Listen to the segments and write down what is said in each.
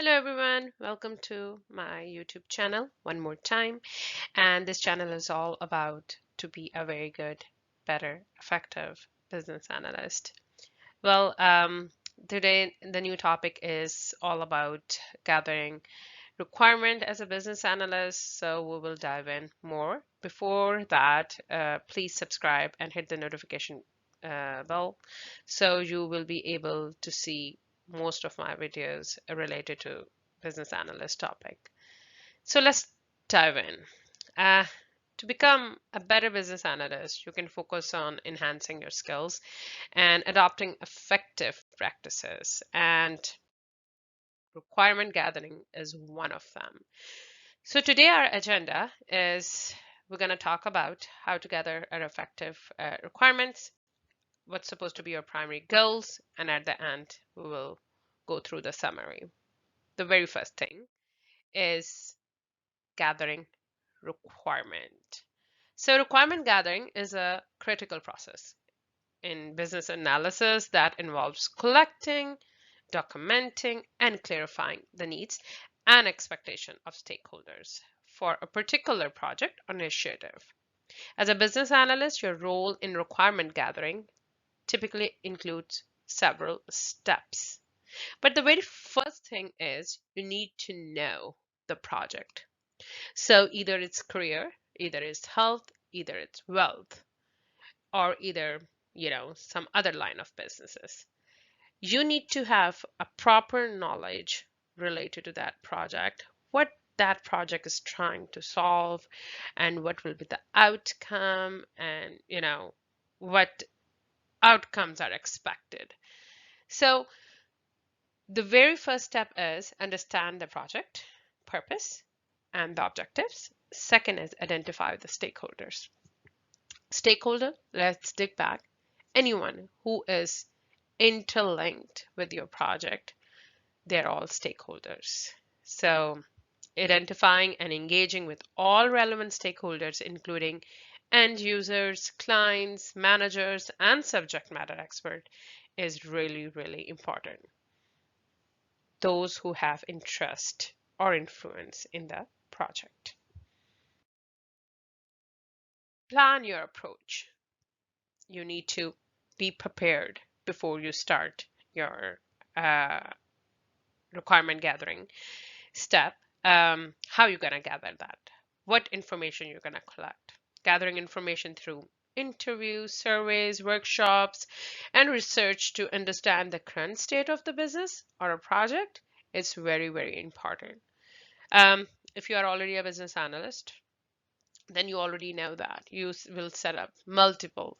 Hello everyone, welcome to my YouTube channel one more time. And this channel is all about to be a very good, better, effective business analyst. Well, today the new topic is all about gathering requirement as a business analyst. So we will dive in more. Before that, please subscribe and hit the notification bell so you will be able to see most of my videos related to business analyst topic. So let's dive in. Uh, to become a better business analyst, you can focus on enhancing your skills and adopting effective practices. And requirement gathering is one of them. So today our agenda is we're going to talk about how to gather an effective requirements, what's supposed to be your primary goals, and at the end we will go through the summary. The very first thing is gathering requirement. So requirement gathering is a critical process in business analysis that involves collecting, documenting, and clarifying the needs and expectation of stakeholders for a particular project or initiative. As a business analyst, your role in requirement gathering typically includes several steps. But the very first thing is you need to know the project. So either it's career, either it's health, either it's wealth, or either, some other line of businesses. You need to have a proper knowledge related to that project, what that project is trying to solve, and what will be the outcome, and what outcomes are expected. So the very first step is understand the project purpose and the objectives. Second is identify the stakeholders. Stakeholder, let's dig back. Anyone who is interlinked with your project, they're all stakeholders. So identifying and engaging with all relevant stakeholders, including end users, clients, managers, and subject matter expert, is really, really important. Those who have interest or influence in the project. Plan your approach. You need to be prepared before you start your uh, requirement gathering step. How you're going to gather that, what information you're going to collect, gathering information through interviews, surveys, workshops, and research to understand the current state of the business or a project is very, very important. Um, if you are already a business analyst, then you already know that you will set up multiple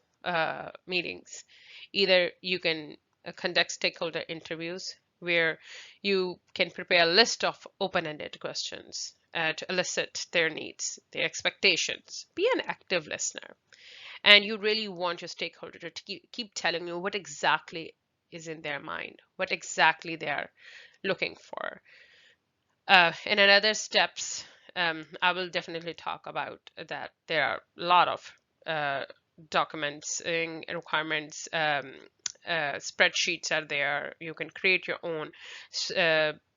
meetings. Either you can conduct stakeholder interviews where you can prepare a list of open-ended questions to elicit their needs, their expectations. Be an active listener. And you really want your stakeholder to keep telling you what exactly is in their mind, what exactly they are looking for. In another steps, I will definitely talk about that. There are a lot of documents and requirements. Spreadsheets are there. You can create your own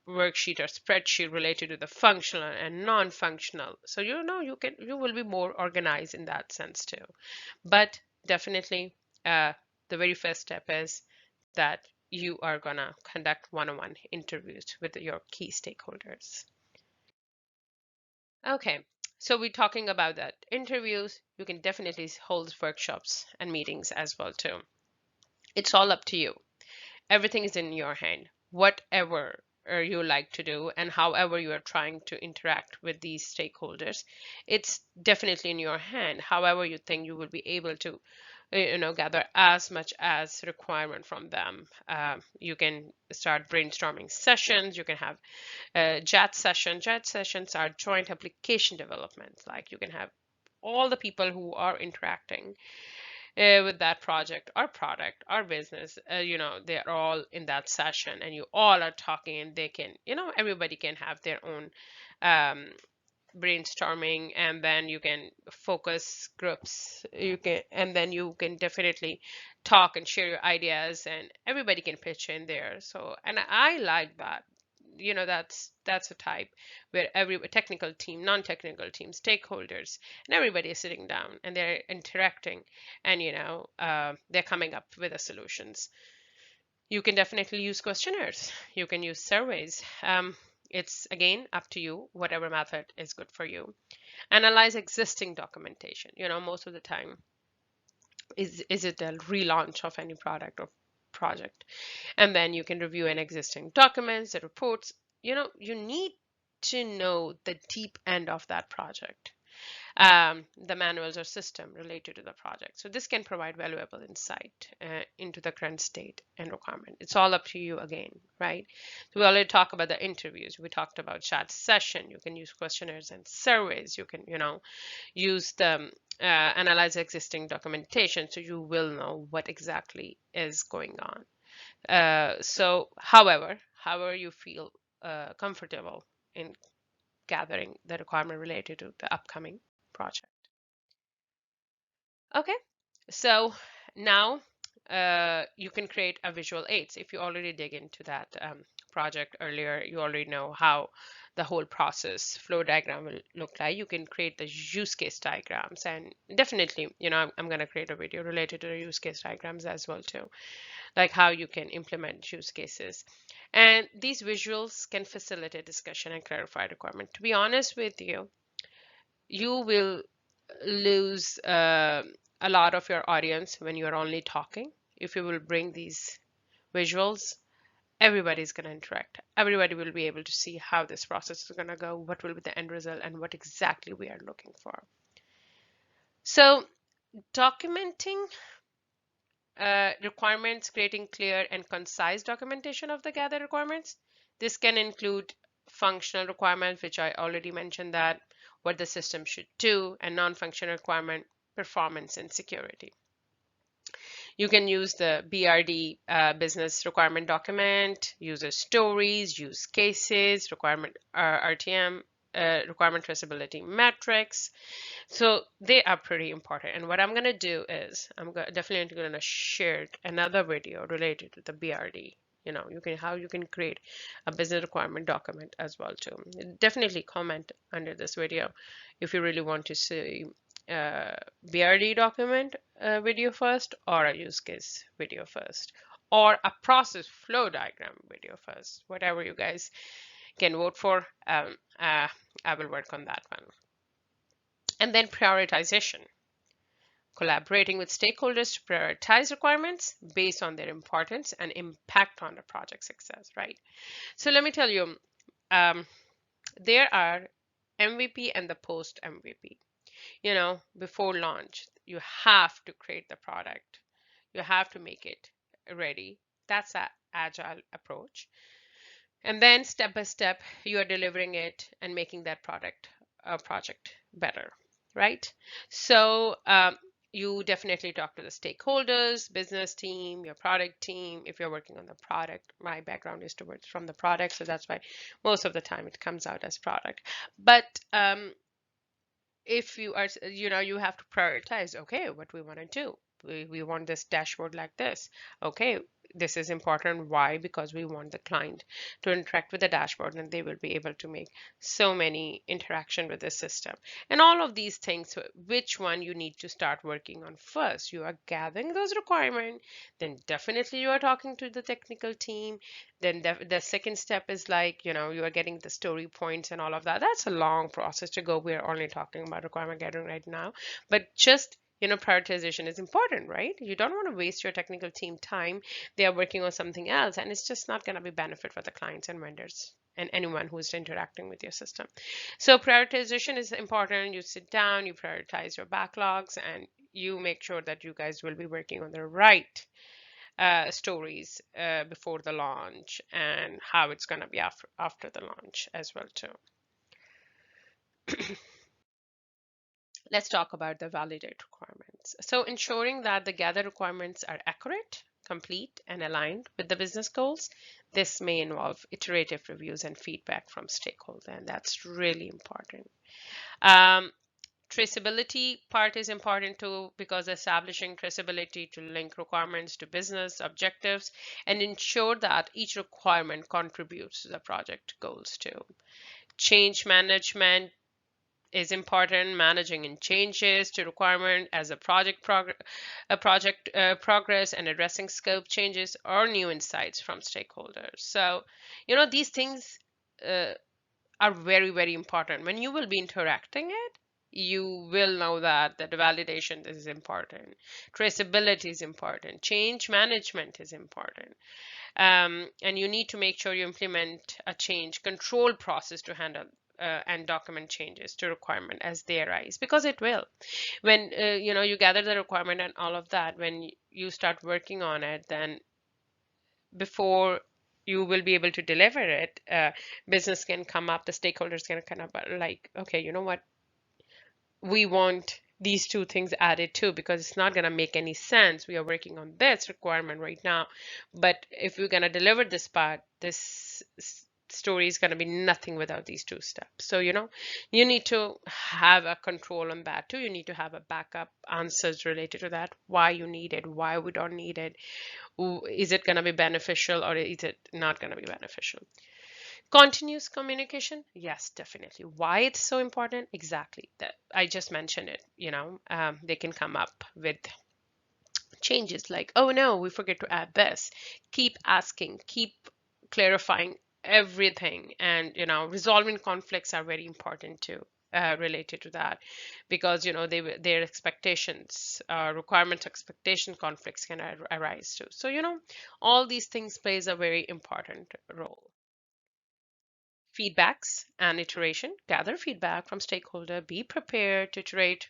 worksheet or spreadsheet related to the functional and non-functional. So you will be more organized in that sense too. But definitely, the very first step is that you are going to conduct one-on-one interviews with your key stakeholders. Okay, so we're talking about that. Interviews, you can definitely hold workshops and meetings as well too. It's all up to you. Everything is in your hand. Whatever you like to do and however you are trying to interact with these stakeholders, it's definitely in your hand. However you think you will be able to gather as much as requirement from them. You can start brainstorming sessions. You can have JAT session. JAT sessions are joint application development. Like you can have all the people who are interacting with that project or product or business, they're all in that session and you all are talking and they can, everybody can have their own um, brainstorming, and then you can focus groups, and then you can definitely talk and share your ideas and everybody can pitch in there. So, and I like that. that's a type where every technical team, non-technical team, stakeholders, and everybody is sitting down and they're interacting, and they're coming up with the solutions. You can definitely use questionnaires. You can use surveys. It's again up to you, whatever method is good for you. Analyze existing documentation. Most of the time, is it a relaunch of any product or project? And then you can review an existing documents, the reports. You need to know the deep end of that project, the manuals or system related to the project. So this can provide valuable insight into the current state and requirement. It's all up to you again, right? So we already talked about the interviews. We talked about chat session. You can use questionnaires and surveys. You can, use the analyze existing documentation, so you will know what exactly is going on. So, however you feel comfortable in gathering the requirement related to the upcoming project. Okay, so now you can create a visual aids. If you already dig into that project earlier, you already know how the whole process flow diagram will look like. You can create the use case diagrams, and definitely, I'm going to create a video related to the use case diagrams as well too, like how you can implement use cases. And these visuals can facilitate discussion and clarify requirement. To be honest with you, you will lose a lot of your audience when you're only talking. If you will bring these visuals, everybody's going to interact. Everybody will be able to see how this process is going to go, what will be the end result, and what exactly we are looking for. So documenting requirements, creating clear and concise documentation of the gathered requirements. This can include functional requirements, which I already mentioned, that what the system should do, and non-functional requirement, performance and security. You can use the BRD business requirement document, user stories, use cases, requirement RTM, requirement traceability metrics. So they are pretty important. And what I'm going to do is definitely going to share another video related to the BRD. How you can create a business requirement document as well too. Definitely comment under this video if you really want to see BRD document video first, or a use case video first, or a process flow diagram video first. Whatever you guys can vote for, I will work on that one. And then prioritization. Collaborating with stakeholders to prioritize requirements based on their importance and impact on the project success, right? So let me tell you, there are MVP and the post MVP. Before launch, you have to create the product. You have to make it ready. That's an agile approach. And then step by step, you are delivering it and making that project better, right? So you definitely talk to the stakeholders, business team, your product team. If you're working on the product, my background is towards from the product, so that's why most of the time it comes out as product. But if you are, you have to prioritize, okay, what we want to do. We want this dashboard like this. Okay, this is important. Why? Because we want the client to interact with the dashboard, and they will be able to make so many interaction with the system. And all of these things, which one you need to start working on first? You are gathering those requirements, then definitely you are talking to the technical team. Then the second step is like, you are getting the story points and all of that. That's a long process to go. We're only talking about requirement gathering right now, but just prioritization is important, right? You don't want to waste your technical team time. They are working on something else, and it's just not going to be benefit for the clients and vendors and anyone who's interacting with your system. So prioritization is important. You sit down, you prioritize your backlogs, and you make sure that you guys will be working on the right stories before the launch, and how it's going to be after the launch as well too. Let's talk about the validate requirements. So ensuring that the gathered requirements are accurate, complete, and aligned with the business goals. This may involve iterative reviews and feedback from stakeholders, and that's really important. Traceability part is important too, because establishing traceability to link requirements to business objectives and ensure that each requirement contributes to the project goals too. Change management is important, managing in changes to requirement as a project progress, and addressing scope changes or new insights from stakeholders. So, these things uh, are very, very important. When you will be interacting it, you will know that the validation is important, traceability is important, change management is important, and you need to make sure you implement a change control process to handle and document changes to requirement as they arise, because it will. When you gather the requirement and all of that, when you start working on it, then before you will be able to deliver it, business can come up, the stakeholders can kind of like, okay, you know what, we want these two things added too, because it's not going to make any sense. We are working on this requirement right now, but if we're going to deliver this part, this story is going to be nothing without these two steps. So, you need to have a control on that too. You need to have a backup answers related to that, why you need it, why we don't need it, is it going to be beneficial or is it not going to be beneficial. Continuous communication, yes, definitely. Why it's so important? Exactly. That I just mentioned it. They can come up with changes like, oh no, we forget to add this. Keep asking, keep clarifying everything, and resolving conflicts are very important too. Related to that, because their expectations, requirement expectation conflicts can arise too. So all these things plays a very important role. Feedbacks and iteration. Gather feedback from stakeholder. Be prepared to iterate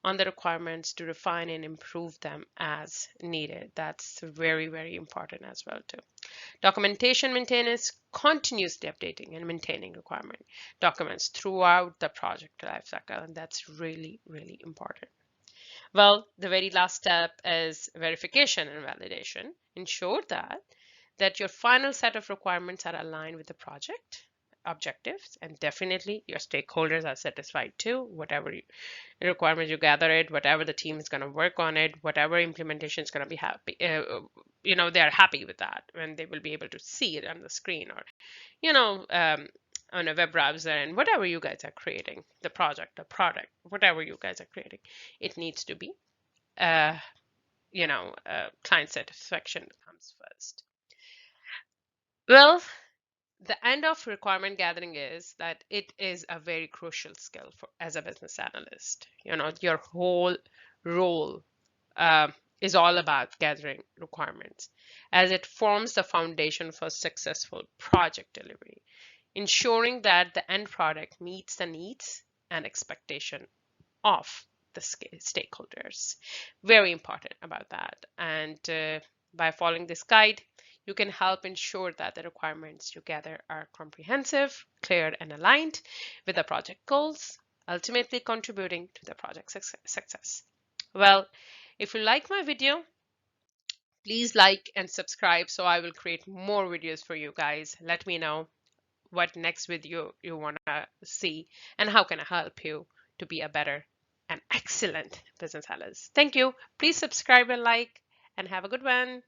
on the requirements to refine and improve them as needed. That's very, very important as well too. Documentation maintenance, continuously updating and maintaining requirement documents throughout the project lifecycle, and that's really, really important. Well, the very last step is verification and validation. Ensure that your final set of requirements are aligned with the project objectives, and definitely your stakeholders are satisfied too. Whatever requirements you gather it, whatever the team is going to work on it, whatever implementation is going to be happy, they are happy with that, and they will be able to see it on the screen, or you know, um, on a web browser, and whatever you guys are creating, the project, the product, whatever you guys are creating, it needs to be, uh, client satisfaction comes first. Well, the end of requirement gathering is that it is a very crucial skill for as a business analyst. Your whole role uh, is all about gathering requirements, as it forms the foundation for successful project delivery, ensuring that the end product meets the needs and expectation of the stakeholders. Very important about that. And by following this guide, you can help ensure that the requirements you gather are comprehensive, clear, and aligned with the project goals, ultimately contributing to the project success. Well, if you like my video, please like and subscribe so I will create more videos for you guys. Let me know what next video you want to see and how can I help you to be a better and excellent business analyst. Thank you. Please subscribe and like, and have a good one.